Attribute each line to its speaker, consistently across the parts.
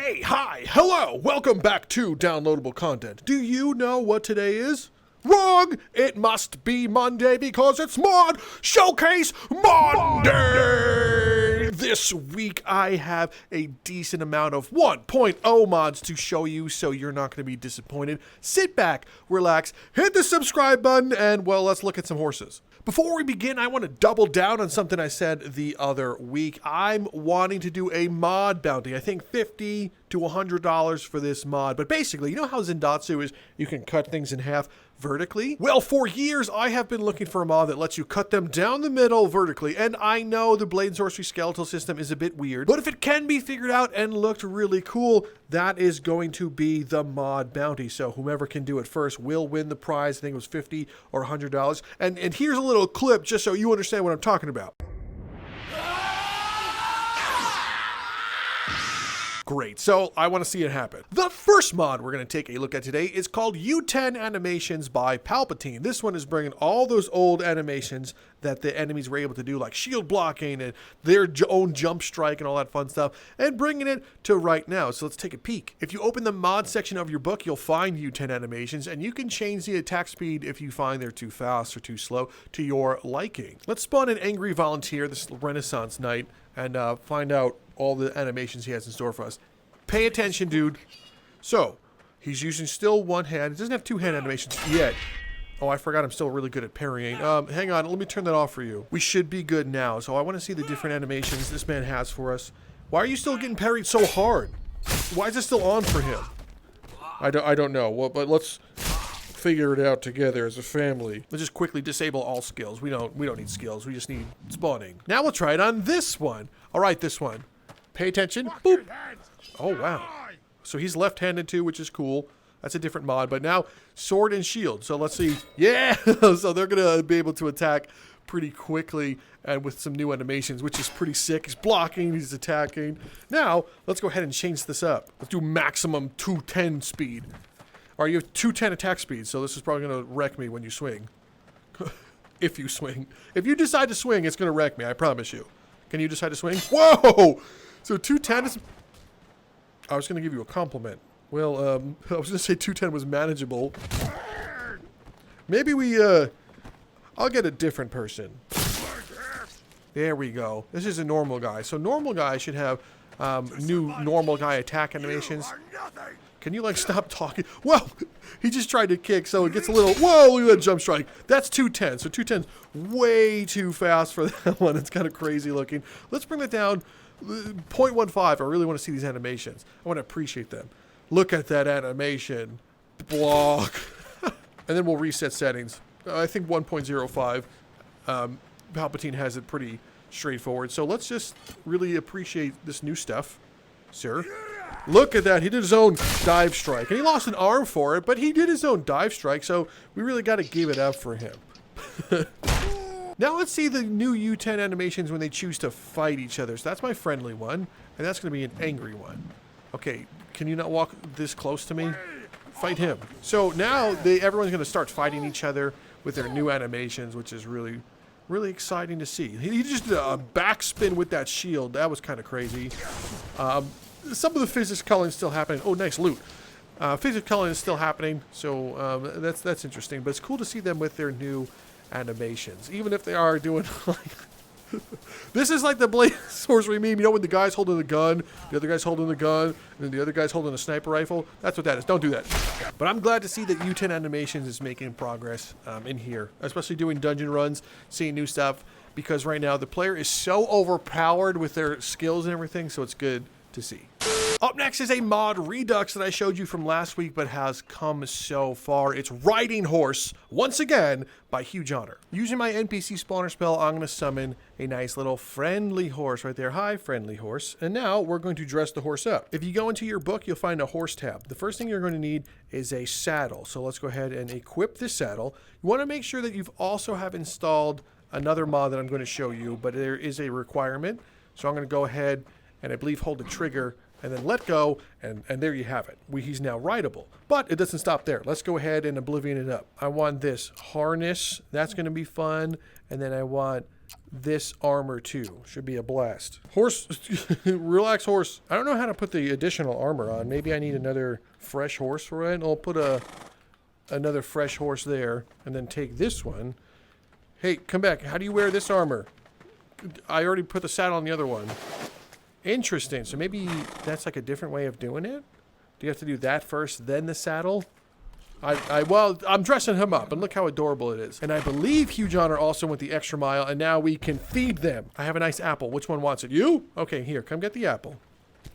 Speaker 1: Hey, hi, hello, welcome back to Downloadable Content. Do you know what today is? Wrong! It must be Monday because it's Mod Showcase Monday! This week I have a decent amount of 1.0 mods to show you, so you're not going to be disappointed. Sit back, relax, hit the subscribe button, and well, let's look at some horses. Before we begin, I want to double down on something I said the other week. I'm wanting to do a mod bounty. I think $50 to $100 for this mod. But basically, you know how Zendatsu is, you can cut things in half vertically? Well, for years, I have been looking for a mod that lets you cut them down the middle vertically. And I know the Blade and Sorcery skeletal system is a bit weird, but if it can be figured out and looked really cool, that is going to be the mod bounty. So whomever can do it first will win the prize. I think it was $50 or $100. And here's a little clip just so you understand what I'm talking about. Great, so I want to see it happen. The first mod we're going to take a look at today is called U10 Animations by Palpatine. This one is bringing all those old animations that the enemies were able to do, like shield blocking and their own jump strike and all that fun stuff, and bringing it to right now. So let's take a peek. If you open the mod section of your book, you'll find U10 animations, and you can change the attack speed if you find they're too fast or too slow to your liking. Let's spawn an angry volunteer, this Renaissance knight, and find out all the animations he has in store for us. Pay attention, dude. So, he's using still one hand. He doesn't have two hand animations yet. Oh, I forgot I'm still really good at parrying. Hang on, let me turn that off for you. We should be good now. So I want to see the different animations this man has for us. Why are you still getting parried so hard? Why is it still on for him? I don't know. Well, but let's figure it out together as a family. Let's just quickly disable all skills. We don't need skills. We just need spawning. Now we'll try it on this one. All right, this one. Pay attention. Boop. Oh, wow. So he's left-handed too, which is cool. That's a different mod. But now, sword and shield. So let's see. Yeah! So they're going to be able to attack pretty quickly and with some new animations, which is pretty sick. He's blocking. He's attacking. Now, let's go ahead and change this up. Let's do maximum 210 speed. All right, you have 210 attack speed, so this is probably going to wreck me when you swing. If you swing. If you decide to swing, it's going to wreck me, I promise you. Can you decide to swing? Whoa! So 210 is... I was going to give you a compliment. Well, I was going to say 210 was manageable. Maybe we, I'll get a different person. There we go. This is a normal guy. So normal guy should have new normal guy attack animations. Can you, like, stop talking? Whoa! He just tried to kick, so it gets a little... Whoa, look at that jump strike. That's 210. So 210's way too fast for that one. It's kind of crazy looking. Let's bring that down 0.15. I really want to see these animations. I want to appreciate them. Look at that animation. Block. And then we'll reset settings. I think 1.05. Palpatine has it pretty straightforward. So let's just really appreciate this new stuff, sir. Look at that. He did his own dive strike. And he lost an arm for it, but he did his own dive strike, so we really got to give it up for him. Now let's see the new U10 animations when they choose to fight each other. So that's my friendly one, and that's going to be an angry one. Okay, can you not walk this close to me? Fight him. So now everyone's going to start fighting each other with their new animations, which is really, really exciting to see. He just did a backspin with that shield. That was kind of crazy. Some of the physics culling is still happening. Oh, nice loot. Physics culling is still happening, so that's interesting. But it's cool to see them with their new animations, even if they are doing like... This is like the Blade Sorcery meme, you know, when the guy's holding the gun, the other guy's holding the gun, and then the other guy's holding a sniper rifle. That's what that is. Don't do that. But I'm glad to see that U10 Animations is making progress in here, especially doing dungeon runs, seeing new stuff, because right now the player is so overpowered with their skills and everything, so it's good to see. Up next is a mod redux that I showed you from last week but has come so far. It's Riding Horse, once again, by HuJohner. Using my NPC spawner spell, I'm going to summon a nice little friendly horse right there. Hi, friendly horse. And now we're going to dress the horse up. If you go into your book, you'll find a horse tab. The first thing you're going to need is a saddle. So let's go ahead and equip this saddle. You want to make sure that you've also have installed another mod that I'm going to show you, but there is a requirement. So I'm going to go ahead and I believe hold the trigger and then let go, and there you have it. He's now rideable. But it doesn't stop there. Let's go ahead and Oblivion it up. I want this harness. That's going to be fun. And then I want this armor too. Should be a blast. Horse, relax horse. I don't know how to put the additional armor on. Maybe I need another fresh horse for it. I'll put another fresh horse there and then take this one. Hey, come back. How do you wear this armor? I already put the saddle on the other one. Interesting. So maybe that's like a different way of doing it? Do you have to do that first, then the saddle? Well, I'm dressing him up, and look how adorable it is. And I believe HuJohner also went the extra mile, and now we can feed them. I have a nice apple. Which one wants it? You? Okay, here, come get the apple.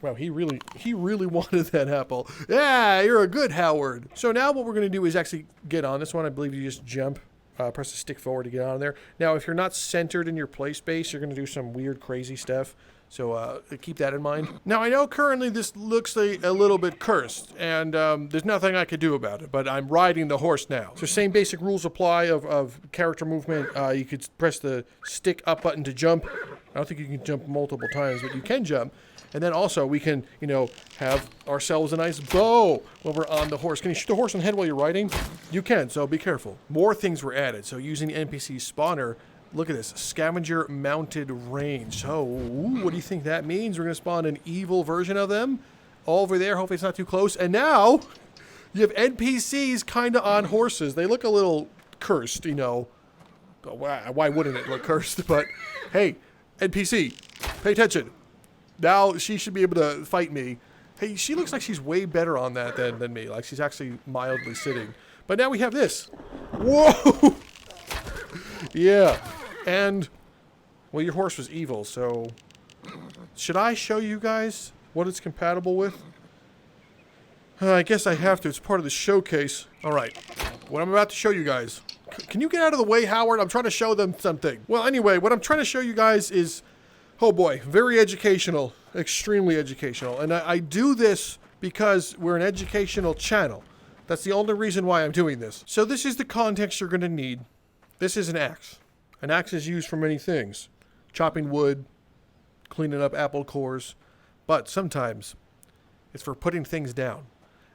Speaker 1: Wow, he really wanted that apple. Yeah, you're a good Howard. So now what we're going to do is actually get on this one. I believe you just jump, press the stick forward to get on there. Now, if you're not centered in your play space, you're going to do some weird, crazy stuff. So keep that in mind. Now, I know currently this looks a little bit cursed, and there's nothing I could do about it, but I'm riding the horse now. So same basic rules apply of character movement. You could press the stick up button to jump. I don't think you can jump multiple times, but you can jump. And then also we can, you know, have ourselves a nice bow when we're on the horse. Can you shoot the horse in the head while you're riding? You can, so be careful. More things were added. So using NPC spawner, look at this, scavenger mounted range. So, what do you think that means? We're going to spawn an evil version of them over there. Hopefully it's not too close. And now you have NPCs kind of on horses. They look a little cursed, you know. Why wouldn't it look cursed? But hey, NPC, pay attention. Now she should be able to fight me. Hey, she looks like she's way better on that than me. Like she's actually mildly sitting. But now we have this. Whoa! Yeah. And, well, your horse was evil, so should I show you guys what it's compatible with? I guess I have to. It's part of the showcase. All right. What I'm about to show you guys. Can you get out of the way, Howard? I'm trying to show them something. Well, anyway, what I'm trying to show you guys is, oh boy, very educational, extremely educational. And I do this because we're an educational channel. That's the only reason why I'm doing this. So this is the context you're going to need. This is an axe. An axe is used for many things. Chopping wood, cleaning up apple cores, but sometimes it's for putting things down.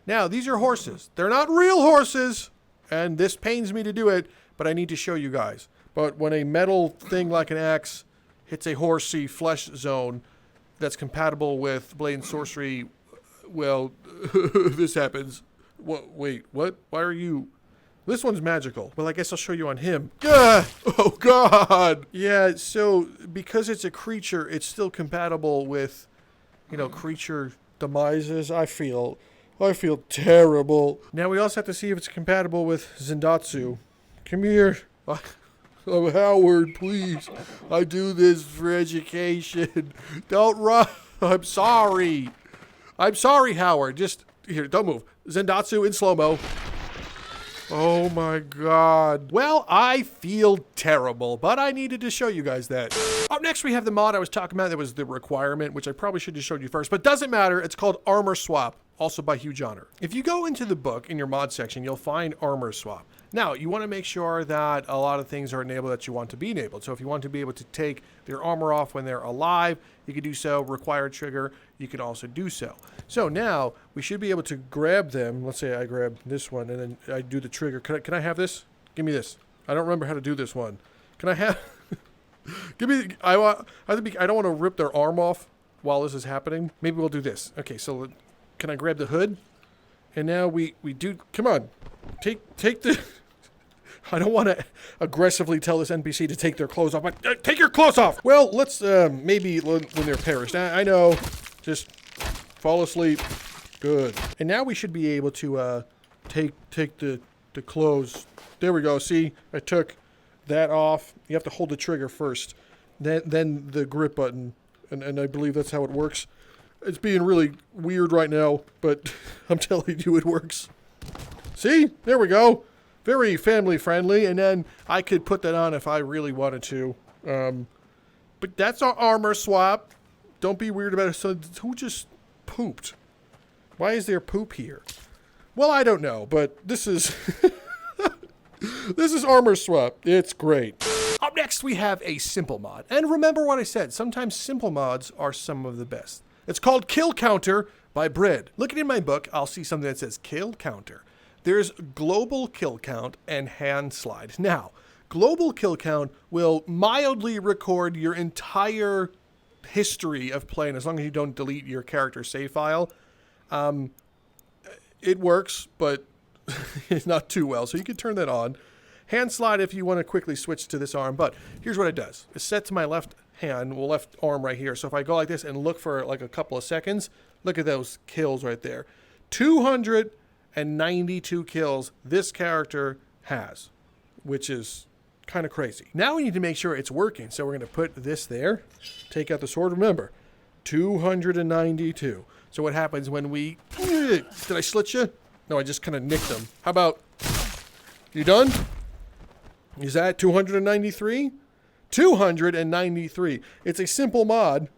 Speaker 1: Now, these are horses. They're not real horses, and this pains me to do it, but I need to show you guys. But when a metal thing like an axe hits a horsey flesh zone that's compatible with blade and sorcery, well, this happens. Wait, what? Why are you... This one's magical. Well, I guess I'll show you on him. Oh, God. Yeah, so because it's a creature, it's still compatible with, you know, creature demises. I feel terrible. Now, we also have to see if it's compatible with Zendatsu. Come here. Oh, Howard, please. I do this for education. Don't run. I'm sorry. I'm sorry, Howard. Just, here, don't move. Zendatsu in slow-mo. Oh my God. Well, I feel terrible, but I needed to show you guys that. Up next, we have the mod I was talking about. That was the requirement, which I probably should have showed you first, but doesn't matter. It's called Armor Swap, also by HuJohner. If you go into the book in your mod section, you'll find Armor Swap. Now, you want to make sure that a lot of things are enabled that you want to be enabled. So if you want to be able to take their armor off when they're alive, you can do so. Required trigger, you can also do so. So now we should be able to grab them. Let's say I grab this one and then I do the trigger. Can I have this? Give me this. I don't remember how to do this one. Can I have... Give me... I don't want to rip their arm off while this is happening. Maybe we'll do this. Okay, so can I grab the hood? And now we do... Come on. Take the... I don't want to aggressively tell this NPC to take their clothes off, but take your clothes off! Well, let's maybe when they're perished. I know. Just fall asleep. Good. And now we should be able to take the clothes. There we go. See, I took that off. You have to hold the trigger first, then the grip button, and I believe that's how it works. It's being really weird right now, but I'm telling you it works. See? There we go. Very family friendly, and then I could put that on if I really wanted to. But that's our armor swap. Don't be weird about it. So who just pooped? Why is there poop here? Well, I don't know, but this is this is armor swap. It's great. Up next, we have a simple mod. And remember what I said. Sometimes simple mods are some of the best. It's called Kill Counter by Bread. Looking in my book, I'll see something that says Kill Counter. There's global kill count and hand slide. Now, Global kill count will mildly record your entire history of playing, as long as you don't delete your character save file. It works, but it's not too well, so you can turn that on. Hand slide if you want to quickly switch to this arm, but here's what it does. It's set to my left hand, well, left arm right here. So if I go like this and look for like a couple of seconds, look at those kills right there. 292 kills this character has, which is kind of crazy. Now we need to make sure it's working. So we're going to put this there, take out the sword. Remember, 292. So what happens when we... Did I slit you? No, I just kind of nicked them. How about... You done? Is that 293? 293. It's a simple mod,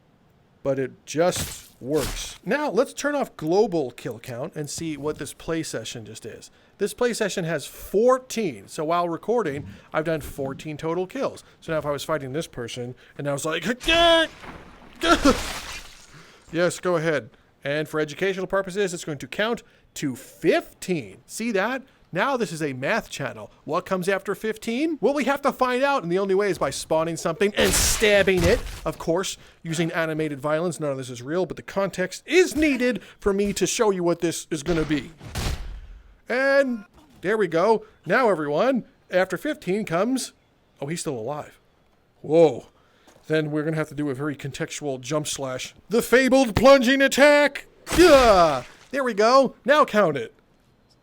Speaker 1: but it just works. Now, let's turn off global kill count and see what this play session just is. This play session has 14. So while recording, I've done 14 total kills. So now if I was fighting this person and I was like, yes, go ahead. And for educational purposes, it's going to count to 15. See that? Now this is a math channel. What comes after 15? Well, we have to find out, and the only way is by spawning something and stabbing it. Of course, using animated violence. None of this is real, but the context is needed for me to show you what this is going to be. And there we go. Now, everyone, after 15 comes... Oh, he's still alive. Whoa. Then we're going to have to do a very contextual jump slash. The fabled plunging attack! Yeah! There we go. Now count it.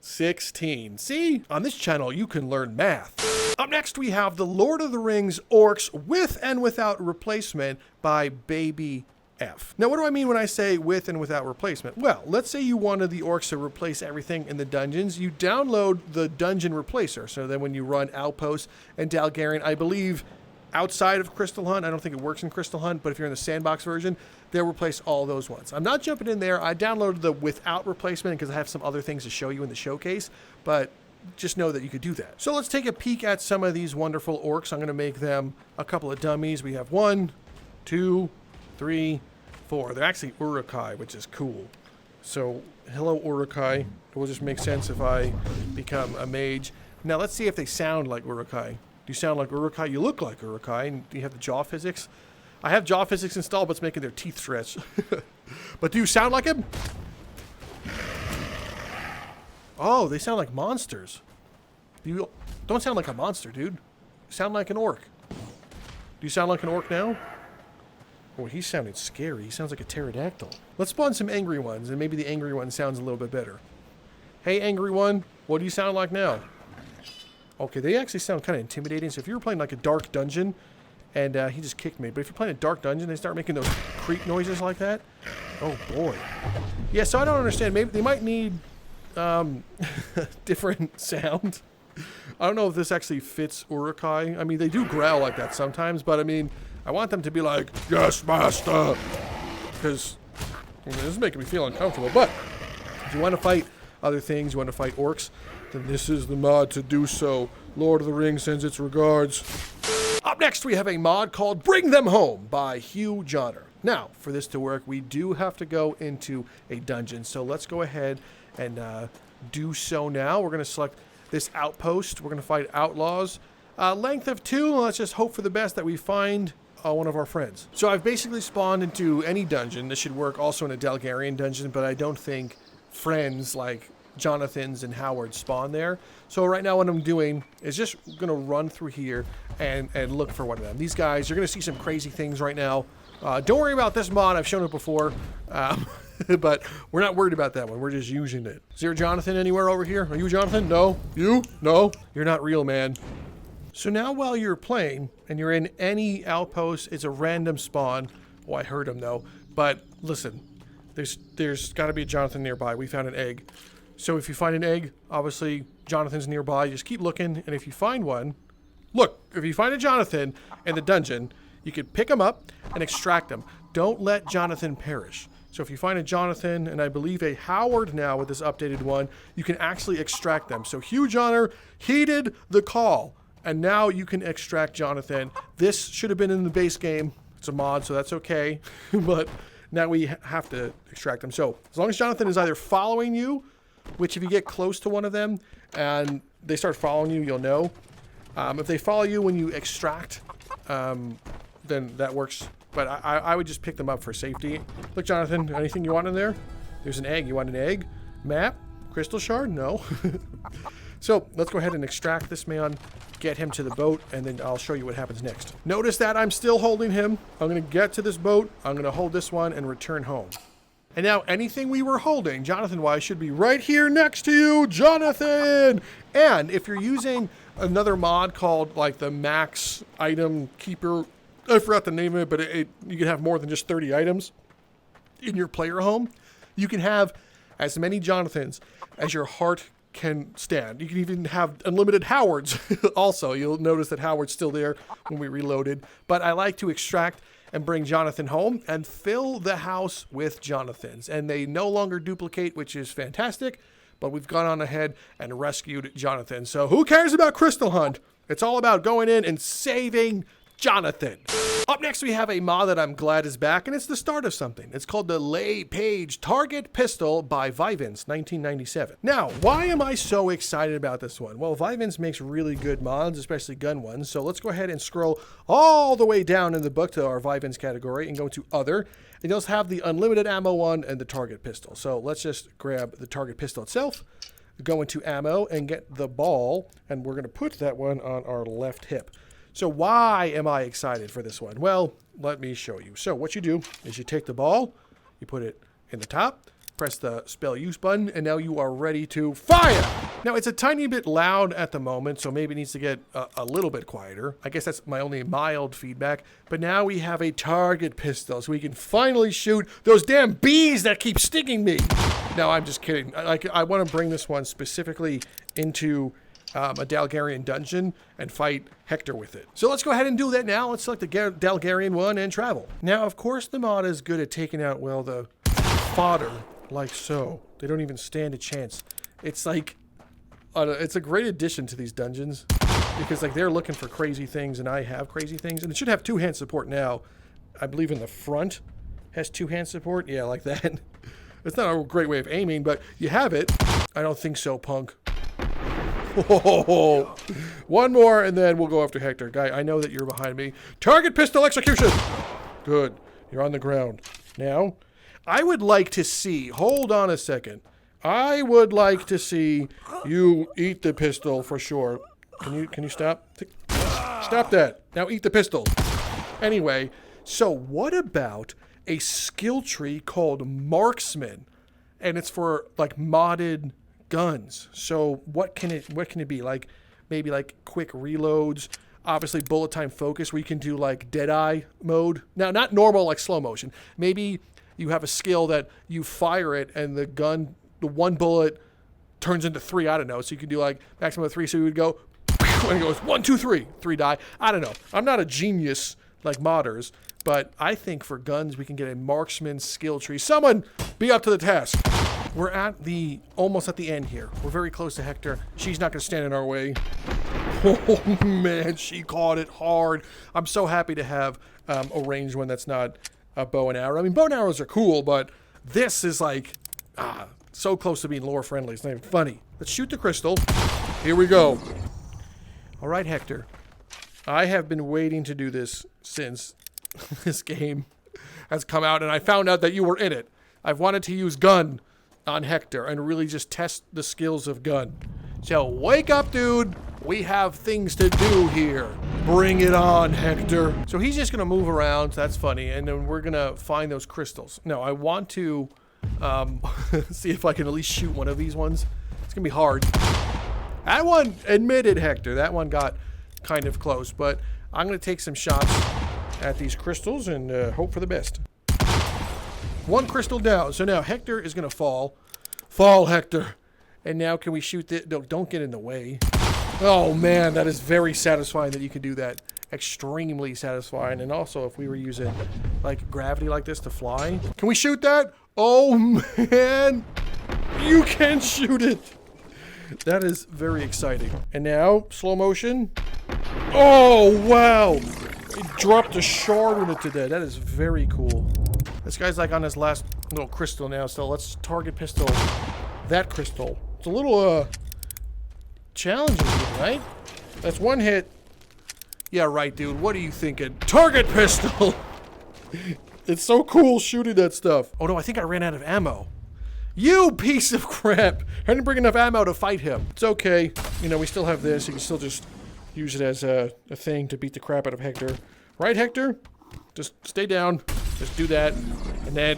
Speaker 1: 16. See? On this channel, you can learn math. Up next, we have the Lord of the Rings Orcs with and without replacement by Baby F. Now, what do I mean when I say with and without replacement? Well, let's say you wanted the orcs to replace everything in the dungeons. You download the dungeon replacer. So then when you run Outpost and Dalgarian, I believe outside of Crystal Hunt, I don't think it works in Crystal Hunt, but if you're in the sandbox version, they'll replace all those ones. I'm not jumping in there. I downloaded the without replacement because I have some other things to show you in the showcase, but just know that you could do that. So let's take a peek at some of these wonderful orcs. I'm going to make them a couple of dummies. We have 1, 2, 3, 4. They're actually Urukai, which is cool. So, hello Urukai. It will just make sense if I become a mage. Now let's see if they sound like Urukai. Do you sound like Urukai? You look like Urukai, and you have the jaw physics. I have jaw physics installed, but it's making their teeth stretch. But do you sound like him? Oh, they sound like monsters. You don't sound like a monster, dude. You sound like an orc. Do you sound like an orc now? Oh, he's sounding scary. He sounds like a pterodactyl. Let's spawn some angry ones, and maybe the angry one sounds a little bit better. Hey, angry one, what do you sound like now? Okay, they actually sound kind of intimidating. So if you were playing like a dark dungeon, and he just kicked me. But if you're playing a dark dungeon, they start making those creep noises like that. Oh, boy. Yeah, so I don't understand. Maybe they might need different sound. I don't know if this actually fits Urukai. I mean, they do growl like that sometimes, but I mean... I want them to be like, yes, master, because this is making me feel uncomfortable. But if you want to fight other things, you want to fight orcs, then this is the mod to do so. Lord of the Rings sends its regards. Up next, we have a mod called Bring Them Home by HuJohner. Now, for this to work, we do have to go into a dungeon. So let's go ahead and do so now. We're going to select this outpost. We're going to fight outlaws. Length of 2. Let's just hope for the best that we find... one of our friends. So I've basically spawned into any dungeon. This should work also in a Dalgarian dungeon, but I don't think friends like Jonathan's and Howard spawn there. So right now what I'm doing is just going to run through here and look for one of them. These guys, you're going to see some crazy things right now. Don't worry about this mod. I've shown it before. But we're not worried about that one. We're just using it. Is there a Jonathan anywhere over here? Are you Jonathan? No. You? No. You're not real, man. So now while you're playing, and you're in any outpost, it's a random spawn. Oh, I heard him though. But listen, there's got to be a Jonathan nearby. We found an egg. So if you find an egg, obviously Jonathan's nearby. Just keep looking, and if you find one, look, if you find a Jonathan in the dungeon, you can pick him up and extract him. Don't let Jonathan perish. So if you find a Jonathan, and I believe a Howard now with this updated one, you can actually extract them. So HuJohner heeded the call. And now you can extract Jonathan. This should have been in the base game. It's a mod, so that's okay. But now we have to extract him. So as long as Jonathan is either following you, which if you get close to one of them and they start following you, you'll know. If they follow you when you extract, then that works. But I would just pick them up for safety. Look, Jonathan, anything you want in there? There's an egg. You want an egg? Map? Crystal shard? No. So let's go ahead and extract this man, get him to the boat, and then I'll show you what happens next. Notice that I'm still holding him. I'm going to get to this boat. I'm going to hold this one and return home. And now anything we were holding, Jonathan-wise, should be right here next to you, Jonathan! And if you're using another mod called like the Max Item Keeper, I forgot the name of it, but you can have more than just 30 items in your player home. You can have as many Jonathans as your heart can stand. You can even have unlimited Howards also. You'll notice that Howard's still there when we reloaded. But I like to extract and bring Jonathan home and fill the house with Jonathans. And they no longer duplicate, which is fantastic. But we've gone on ahead and rescued Jonathan. So who cares about Crystal Hunt? It's all about going in and saving Jonathan. Up next, we have a mod that I'm glad is back, and it's the start of something. It's called the Lay Page Target Pistol by Vivens, 1997. Now, why am I so excited about this one? Well, Vivens makes really good mods, especially gun ones. So let's go ahead and scroll all the way down in the book to our Vivens category and go to Other. And you'll have the unlimited ammo one and the target pistol. So let's just grab the target pistol itself, go into ammo, and get the ball. And we're going to put that one on our left hip. So why am I excited for this one? Well, let me show you. So what you do is you take the ball, you put it in the top, press the spell use button, and now you are ready to fire. Now it's a tiny bit loud at the moment, so maybe it needs to get a little bit quieter. I guess that's my only mild feedback. But now we have a target pistol, so we can finally shoot those damn bees that keep stinging me. No, I'm just kidding. I want to bring this one specifically into a Dalgarian dungeon and fight Hector with it. So let's go ahead and do that now. Let's select the Dalgarian one and travel. Now, of course, the mod is good at taking out, well, the fodder, like so. They don't even stand a chance. It's like, it's a great addition to these dungeons because like they're looking for crazy things and I have crazy things. And it should have two-hand support now. I believe in the front has two-hand support. Yeah, like that. It's not a great way of aiming, but you have it. I don't think so, punk. Oh, one more and then we'll go after Hector. Guy, I know that you're behind me. Target pistol execution. Good. You're on the ground. Now, I would like to see, hold on a second. I would like to see you eat the pistol for sure. Can you stop? Stop that. Now eat the pistol. Anyway, so what about a skill tree called Marksman? And it's for like modded guns. So what can it be? Like maybe like quick reloads, obviously bullet time focus where you can do like Deadeye mode. Now not normal like slow motion. Maybe you have a skill that you fire it and the gun, the one bullet turns into 3, I don't know. So you can do like maximum of 3, so you would go and it goes 1, 2, 3 die. I don't know. I'm not a genius like modders, but I think for guns we can get a marksman skill tree. Someone be up to the task. We're almost at the end here. We're very close to Hector. She's not going to stand in our way. Oh, man, she caught it hard. I'm so happy to have a ranged one that's not a bow and arrow. I mean, bow and arrows are cool, but this is like, so close to being lore friendly. It's not even funny. Let's shoot the crystal. Here we go. All right, Hector. I have been waiting to do this since this game has come out, and I found out that you were in it. I've wanted to use gun on Hector and really just test the skills of gun. So wake up, dude. We have things to do here. Bring it on, Hector. So he's just gonna move around. So that's funny. And then we're gonna find those crystals. No, I want to see if I can at least shoot one of these ones. It's gonna be hard. That one, admitted, Hector. That one got kind of close, but I'm gonna take some shots at these crystals and hope for the best. One crystal down. So now Hector is going to fall. Fall, Hector. And now can we shoot this? No, don't get in the way. Oh, man, that is very satisfying that you can do that. Extremely satisfying. And also, if we were using, like, gravity like this to fly. Can we shoot that? Oh, man. You can shoot it. That is very exciting. And now, slow motion. Oh, wow. It dropped a shard when it did that. That is very cool. This guy's like on his last little crystal now, so let's target pistol that crystal. It's a little challenging, right? That's one hit. Yeah, right, dude. What are you thinking? Target pistol! It's so cool shooting that stuff. Oh no, I think I ran out of ammo. You piece of crap! I didn't bring enough ammo to fight him. It's okay. You know, we still have this. You can still just use it as a thing to beat the crap out of Hector. Right, Hector? Just stay down. Just do that. And then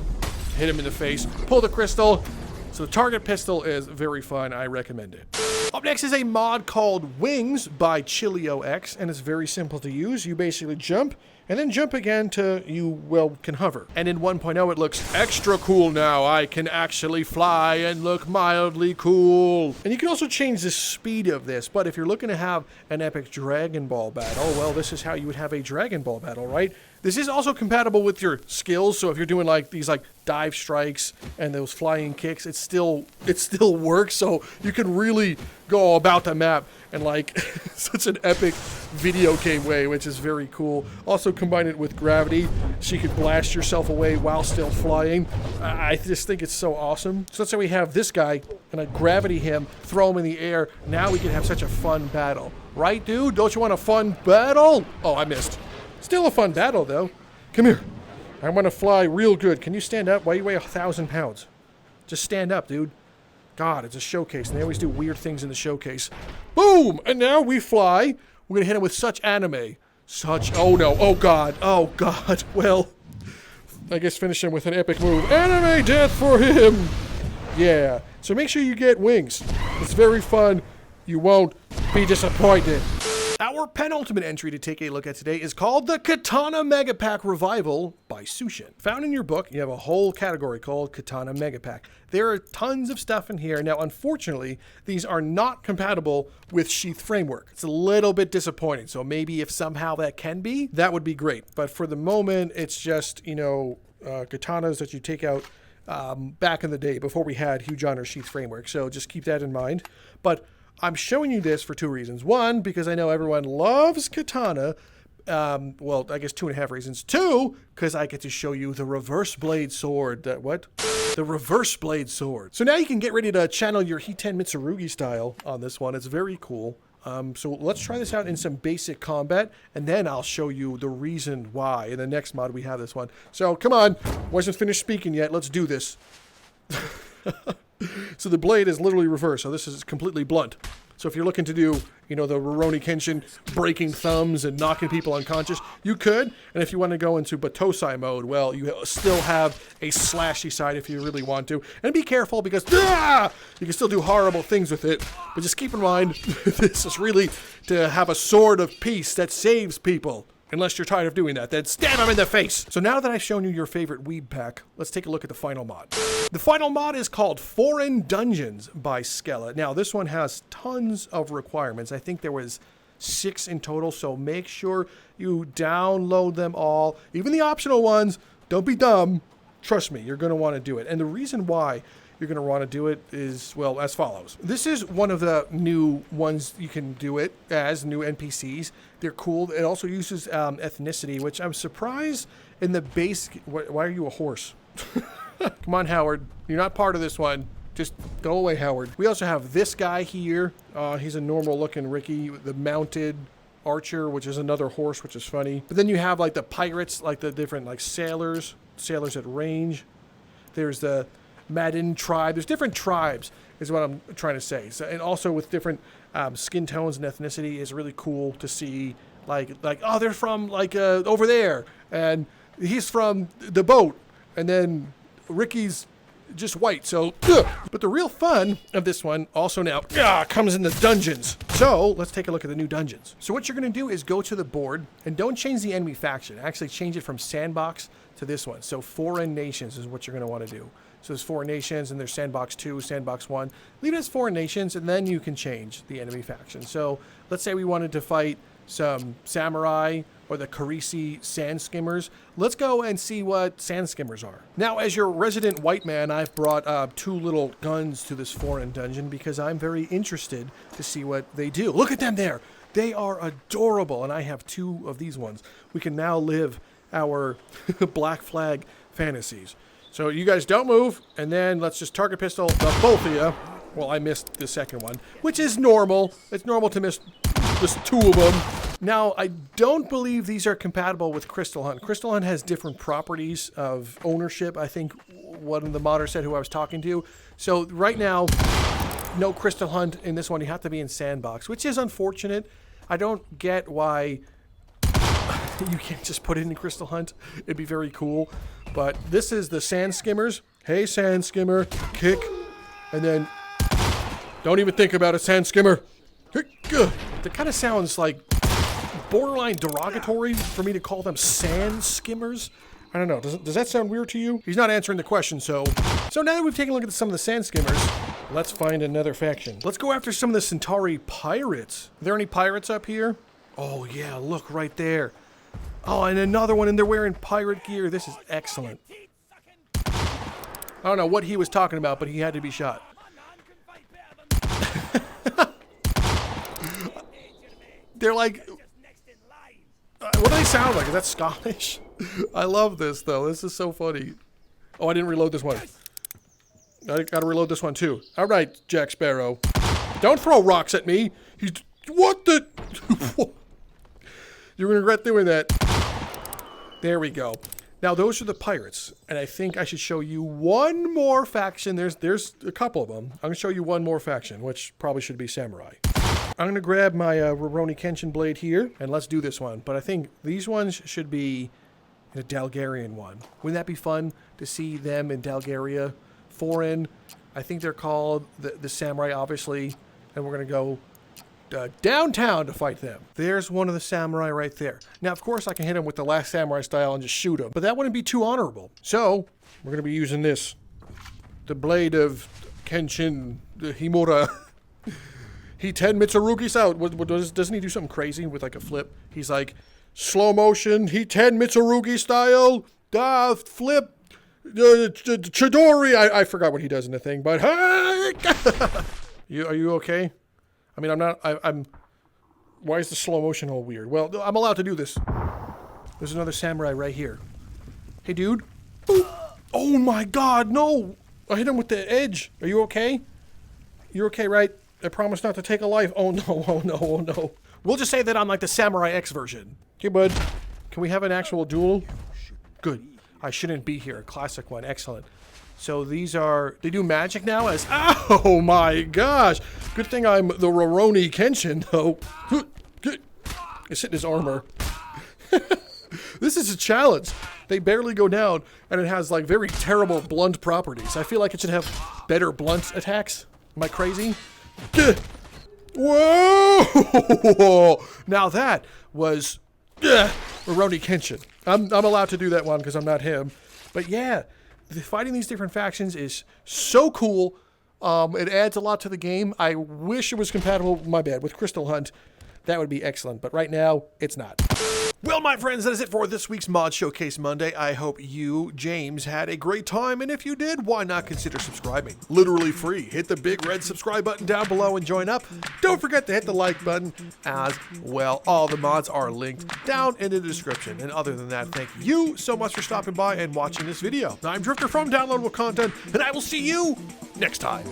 Speaker 1: hit him in the face. Pull the crystal. So the target pistol is very fun. I recommend it. Up next is a mod called Wings by Chilliox, and it's very simple to use. You basically jump, and then jump again to you, well, can hover. And in 1.0 it looks extra cool now. I can actually fly and look mildly cool. And you can also change the speed of this, but if you're looking to have an epic Dragon Ball battle, well, this is how you would have a Dragon Ball battle, right? This is also compatible with your skills, so if you're doing like these like dive strikes and those flying kicks, it still works, so you can really go about the map in like such an epic video game way, which is very cool. Also combine it with gravity, so you can blast yourself away while still flying. I just think it's so awesome. So let's say we have this guy, and I gravity him, throw him in the air. Now we can have such a fun battle. Right, dude? Don't you want a fun battle? Oh, I missed. Still a fun battle, though. Come here. I want to fly real good. Can you stand up? Why do you weigh 1,000 pounds? Just stand up, dude. God, it's a showcase, and they always do weird things in the showcase. Boom! And now we fly. We're going to hit him with such anime. Oh no. Oh God. Oh God. Well, I guess finish him with an epic move. Anime death for him! Yeah. So make sure you get wings. It's very fun. You won't be disappointed. Our penultimate entry to take a look at today is called the Katana Mega Pack Revival by Sushin. Found in your book, you have a whole category called Katana Mega Pack. There are tons of stuff in here. Now, unfortunately, these are not compatible with Sheath Framework. It's a little bit disappointing, so maybe if somehow that can be, that would be great. But for the moment, it's just, you know, katanas that you take out back in the day before we had HuJohner Sheath Framework. So just keep that in mind. But I'm showing you this for two reasons. One, because I know everyone loves Katana. Well, I guess 2.5 reasons. Two, because I get to show you the reverse blade sword. The reverse blade sword. So now you can get ready to channel your Hiten Mitsurugi style on this one. It's very cool. So let's try this out in some basic combat, and then I'll show you the reason why. In the next mod, we have this one. So come on. Wasn't finished speaking yet. Let's do this. So the blade is literally reversed, so this is completely blunt. So if you're looking to do, you know, the Rurouni Kenshin breaking thumbs and knocking people unconscious, you could. And if you want to go into Batosai mode, well, you still have a slashy side if you really want to. And be careful because you can still do horrible things with it. But just keep in mind, this is really to have a sword of peace that saves people. Unless you're tired of doing that, then stab him in the face! So now that I've shown you your favorite weeb pack, let's take a look at the final mod. The final mod is called Foreign Dungeons by Skele. Now, this one has tons of requirements. I think there was 6 in total, so make sure you download them all. Even the optional ones, don't be dumb. Trust me, you're going to want to do it. And the reason why you're going to want to do it is, well, as follows. This is one of the new ones you can do it as, new NPCs. They're cool. It also uses ethnicity, which I'm surprised in the base. Why are you a horse? Come on, Howard. You're not part of this one. Just go away, Howard. We also have this guy here. He's a normal looking Ricky, the mounted archer, which is another horse, which is funny. But then you have like the pirates, like the different like sailors at range. There's the Madden tribe. There's different tribes is what I'm trying to say. So, and also with different skin tones and ethnicity is really cool to see. Like oh, they're from like over there, and he's from the boat, and then Ricky's just white. So, but the real fun of this one also now comes in the dungeons. So let's take a look at the new dungeons. So what you're going to do is go to the board and don't change the enemy faction. Actually change it from sandbox to this one. So foreign nations is what you're going to want to do. So there's 4 nations, and there's Sandbox 2, Sandbox 1. Leave it as 4 nations, and then you can change the enemy faction. So let's say we wanted to fight some samurai or the Karisi sand skimmers. Let's go and see what sand skimmers are. Now, as your resident white man, I've brought 2 little guns to this foreign dungeon because I'm very interested to see what they do. Look at them there. They are adorable, and I have 2 of these ones. We can now live our Black Flag fantasies. So you guys don't move, and then let's just target pistol the both of you. Well, I missed the second one, which is normal. It's normal to miss Just 2 of them. Now, I don't believe these are compatible with Crystal Hunt. Crystal Hunt has different properties of ownership, I think one of the modders said who I was talking to. So right now, no Crystal Hunt in this one. You have to be in Sandbox, which is unfortunate. I don't get why you can't just put it in Crystal Hunt. It'd be very cool. But this is the Sand Skimmers. Hey, Sand Skimmer, kick. And then, don't even think about it, Sand Skimmer. That kind of sounds like borderline derogatory for me to call them Sand Skimmers. I don't know. Does that sound weird to you? He's not answering the question, so now that we've taken a look at some of the Sand Skimmers, let's find another faction. Let's go after some of the Centauri pirates. Are there any pirates up here? Oh, yeah, look right there. Oh, and another one, and they're wearing pirate gear. This is excellent. I don't know what he was talking about, but he had to be shot. They're like... what do they sound like? Is that Scottish? I love this, though. This is so funny. Oh, I didn't reload this one. I gotta reload this one, too. All right, Jack Sparrow. Don't throw rocks at me. He's... What the... You're gonna regret doing that. There we go. Now, those are the pirates. And I think I should show you one more faction. There's a couple of them. I'm gonna show you one more faction, which probably should be samurai. I'm gonna grab my Rurouni Kenshin blade here, and let's do this one. But I think these ones should be a Dalgarian one. Wouldn't that be fun to see them in Dalgaria? Foreign. I think they're called the samurai, obviously. And we're gonna go downtown to fight them. There's one of the samurai right there. Now, of course, I can hit him with the last samurai style and just shoot him, but that wouldn't be too honorable. So, we're gonna be using this. The blade of Kenshin Himura. He-10 Mitsurugi style. Doesn't he do something crazy with like a flip? He's like, slow motion, He-10 Mitsurugi style, flip, Chidori. I forgot what he does in the thing, but are you okay? I mean, I'm, why is the slow motion all weird? Well, I'm allowed to do this. There's another samurai right here. Hey, dude. Oh my God, no. I hit him with the edge. Are you okay? You're okay, right? I promise not to take a life. Oh no, oh no, oh no. We'll just say that I'm like the Samurai X version. Okay, bud. Can we have an actual duel? Good. I shouldn't be here. Classic one. Excellent. So these are... They do magic now as... Oh my gosh! Good thing I'm the Rurouni Kenshin, though. It's hitting his armor. This is a challenge. They barely go down, and it has like very terrible blunt properties. I feel like it should have better blunt attacks. Am I crazy? Whoa! Now that was Rurouni Kenshin. I'm allowed to do that one because I'm not him. But yeah, fighting these different factions is so cool. It adds a lot to the game. I wish it was compatible, my bad, with Crystal Hunt. That would be excellent, but right now, it's not. Well, my friends, that is it for this week's Mod Showcase Monday. I hope you, James, had a great time, and if you did, why not consider subscribing? Literally free. Hit the big red subscribe button down below and join up. Don't forget to hit the like button as well. All the mods are linked down in the description. And other than that, thank you so much for stopping by and watching this video. I'm Drifter from Downloadable Content, and I will see you next time.